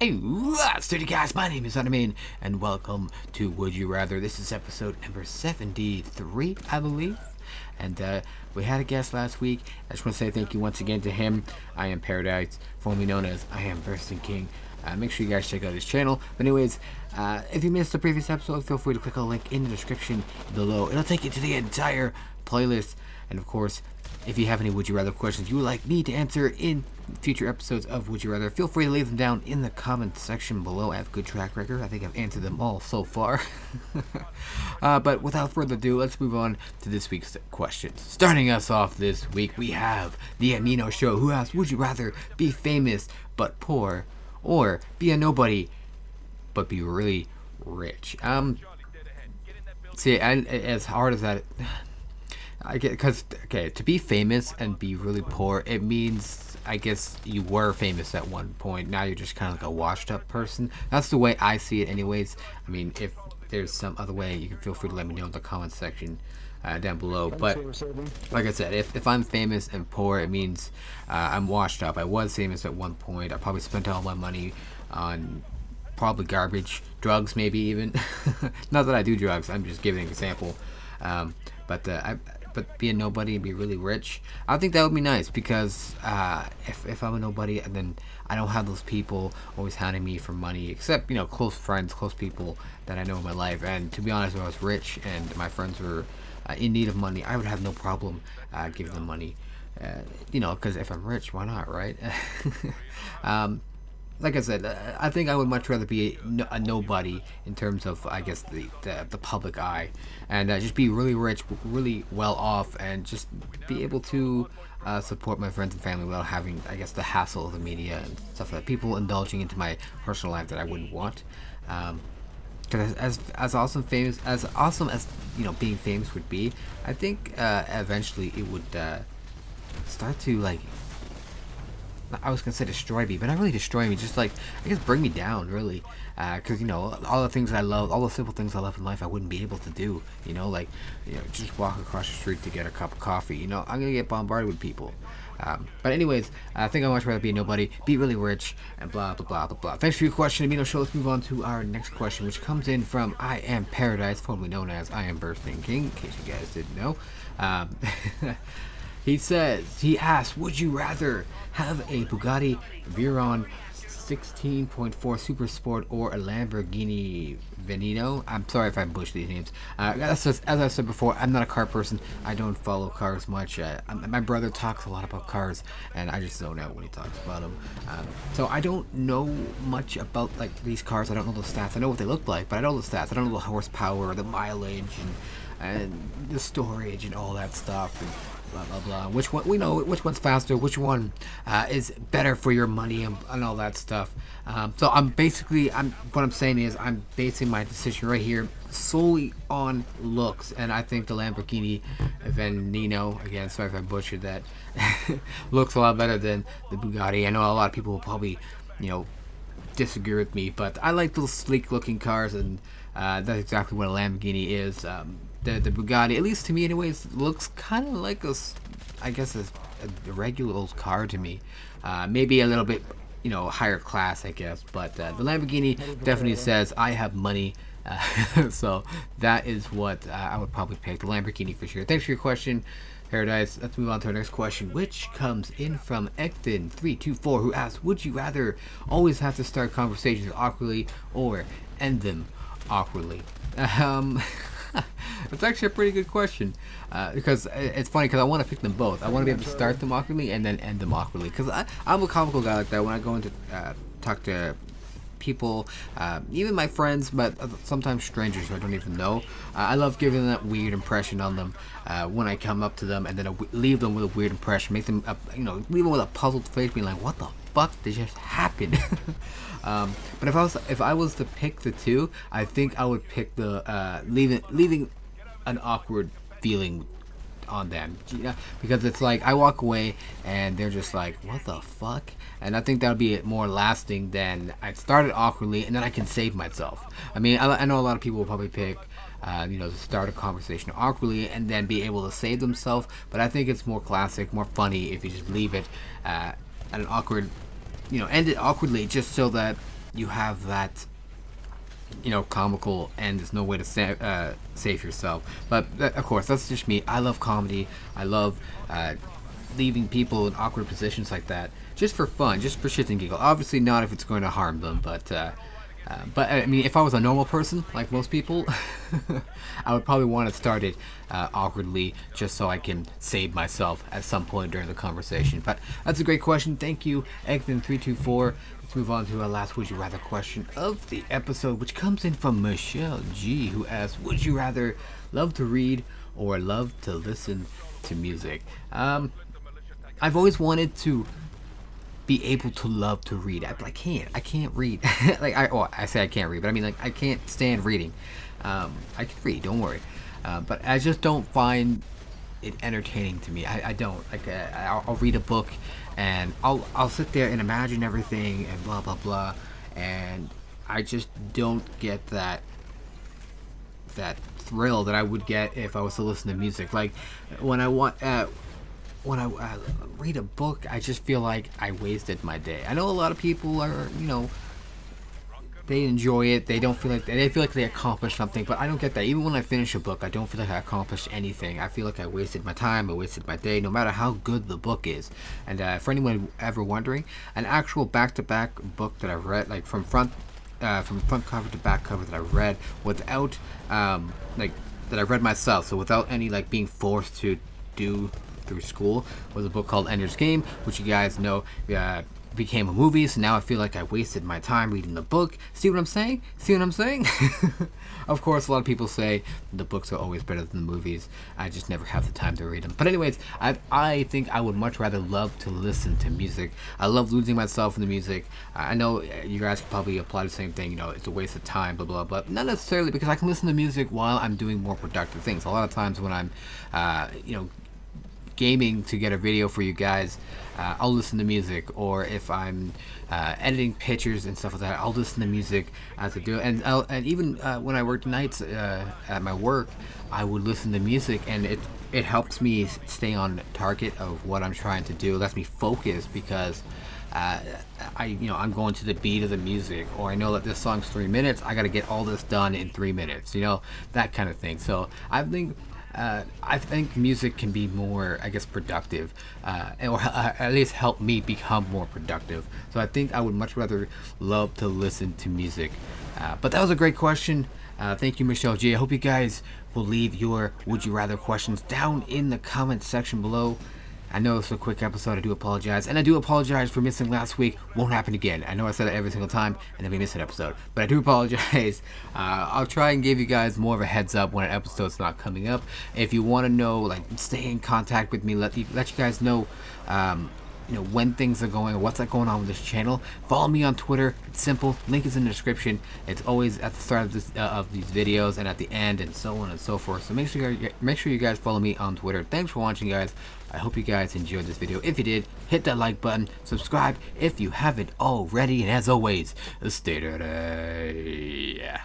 Hey, what's good, guys? My name is Arnimane, and welcome to Would You Rather. This is episode number 73, I believe. And we had a guest last week. I just want to say thank you once again to him. I am Paradise, formerly known as I Am Bursting King. Make sure you guys check out his channel. But anyways, if you missed the previous episode, feel free to click on the link in the description below. It'll take you to the entire playlist. And of course, if you have any Would You Rather questions you would like me to answer in future episodes of Would You Rather, feel free to leave them down in the comment section below. I have a good track record. I think I've answered them all so far. But without further ado, let's move on to this week's questions. Starting us off this week, we have the Amino Show, who asks, would you rather be famous but poor, or be a nobody but be really rich? See, and as hard as that... I get, because, okay, to be famous and be really poor, it means, I guess, you were famous at one point. Now you're just kind of like a washed up person. That's the way I see it anyways. I mean, if there's some other way, you can feel free to let me know in the comments section down below. But like I said, if I'm famous and poor, it means I'm washed up. I was famous at one point. I probably spent all my money on probably garbage, drugs maybe even. Not that I do drugs, I'm just giving an example. But be a nobody and be really rich, I think that would be nice, because if I'm a nobody and then I don't have those people always hounding me for money, except, you know, close friends, close people that I know in my life. And to be honest, if I was rich and my friends were in need of money, I would have no problem giving them money. You know, because if I'm rich, why not, right? Like I said, I think I would much rather be a nobody in terms of, I guess, the public eye, and just be really rich, really well off, and just be able to support my friends and family without having, I guess, the hassle of the media and stuff like that. People indulging into my personal life that I wouldn't want. Because as awesome as you know being famous would be, I think eventually it would start to, like, I was gonna say destroy me, but not really destroy me, just, like, I guess bring me down, really, because, you know, all the things I love, all the simple things I love in life, I wouldn't be able to do, you know, like, you know, just walk across the street to get a cup of coffee, you know, I'm gonna get bombarded with people. But anyways, I think I'd much rather be a nobody, be really rich, and blah, blah, blah, blah, blah. Thanks for your question, Amino Show. Let's move on to our next question, which comes in from I Am Paradise, formerly known as I Am Bursting King, in case you guys didn't know. He asks, would you rather have a Bugatti Veyron 16.4 Super Sport or a Lamborghini Veneno? I'm sorry if I butchered these names. As I said before, I'm not a car person. I don't follow cars much. My brother talks a lot about cars, and I just zone out when he talks about them. So I don't know much about, like, these cars. I don't know the stats. I know what they look like, but I don't know the stats. I don't know the horsepower, the mileage, and the storage, and all that stuff. And blah blah blah. Which one, we know which one's faster, which one is better for your money, and all that stuff. So what I'm saying is I'm basing my decision right here solely on looks, and I think the Lamborghini Veneno, again, sorry if I butchered that, looks a lot better than the Bugatti. I know a lot of people will probably, you know, disagree with me, but I like those sleek looking cars, and that's exactly what a Lamborghini is. The Bugatti, at least to me anyways, looks kind of like a regular old car to me. Maybe a little bit, you know, higher class, I guess, but the Lamborghini definitely says I have money. So that is what I would probably pick, the Lamborghini for sure. Thanks for your question, Paradise. Let's move on to our next question, which comes in from Ekton324, who asks, would you rather always have to start conversations awkwardly or end them awkwardly? It's actually a pretty good question, because it's funny, because I want to pick them both. I want to be able to start them awkwardly and then end them awkwardly, because I'm a comical guy like that. When I go into talk to people, even my friends, but sometimes strangers who I don't even know, I love giving that weird impression on them when I come up to them, and then leave them with a weird impression, make them leave them with a puzzled face, being like, what the fuck did just happen? But if I was to pick the two, I think I would pick the leaving an awkward feeling on them, because it's like I walk away and they're just like, what the fuck? And I think that would be more lasting than I started awkwardly and then I can save myself. I mean, I know a lot of people will probably pick to start a conversation awkwardly and then be able to save themselves, but I think it's more classic, more funny if you just leave it at an awkward, end it awkwardly, just so that you have that, comical, and there's no way to save yourself. But of course, that's just me. I love comedy. I love leaving people in awkward positions like that, just for fun, just for shits and giggles. Obviously, not if it's going to harm them, but I mean, if I was a normal person like most people, I would probably want to start it awkwardly, just so I can save myself at some point during the conversation. But that's a great question. Thank you, Egton324. Let's move on to our last Would You Rather question of the episode, which comes in from Michelle G, who asks, would you rather love to read or love to listen to music? I've always wanted to be able to love to read. I can't read. I say I can't read, but I mean, like, I can't stand reading. I can read, don't worry. But I just don't find it entertaining to me. I don't. I'll read a book and I'll sit there and imagine everything and blah blah blah, and I just don't get that thrill that I would get if I was to listen to music. Like when I read a book, I just feel like I wasted my day. I know a lot of people are, they enjoy it. They feel like they accomplished something, but I don't get that. Even when I finish a book, I don't feel like I accomplished anything. I feel like I wasted my time, I wasted my day, no matter how good the book is. And for anyone ever wondering, an actual back-to-back book that I read, like from front cover to back cover, that I read without, that I read myself, so without any being forced to do through school, was a book called Ender's Game, which you guys know became a movie. So now I feel like I wasted my time reading the book. See what I'm saying? Of course, a lot of people say the books are always better than the movies. I just never have the time to read them. But anyways, I think I would much rather love to listen to music. I love losing myself in the music. I know you guys could probably apply the same thing. It's a waste of time, blah blah blah. Not necessarily, because I can listen to music while I'm doing more productive things. A lot of times when I'm gaming to get a video for you guys, I'll listen to music, or if I'm editing pictures and stuff like that, I'll listen to music as I do it. And even when I work nights at my work, I would listen to music, and it helps me stay on target of what I'm trying to do. It lets me focus, because I'm going to the beat of the music, or I know that this song's 3 minutes, I got to get all this done in 3 minutes, that kind of thing. So I think music can be more, productive, or at least help me become more productive. So I think I would much rather love to listen to music. But that was a great question. Thank you, Michelle G. I hope you guys will leave your Would You Rather questions down in the comment section below. I know it's a quick episode. I do apologize. And I do apologize for missing last week. Won't happen again. I know I said it every single time, and then we miss an episode. But I do apologize. I'll try and give you guys more of a heads up when an episode's not coming up. If you want to know, stay in contact with me, let you guys know, when things are going, what's going on with this channel. Follow me on Twitter. It's simple. Link is in the description. It's always at the start of these videos, and at the end, and so on and so forth. So make sure you guys follow me on Twitter. Thanks for watching, guys. I hope you guys enjoyed this video. If you did, hit that like button, subscribe if you haven't already, and as always, stay dirty. Yeah.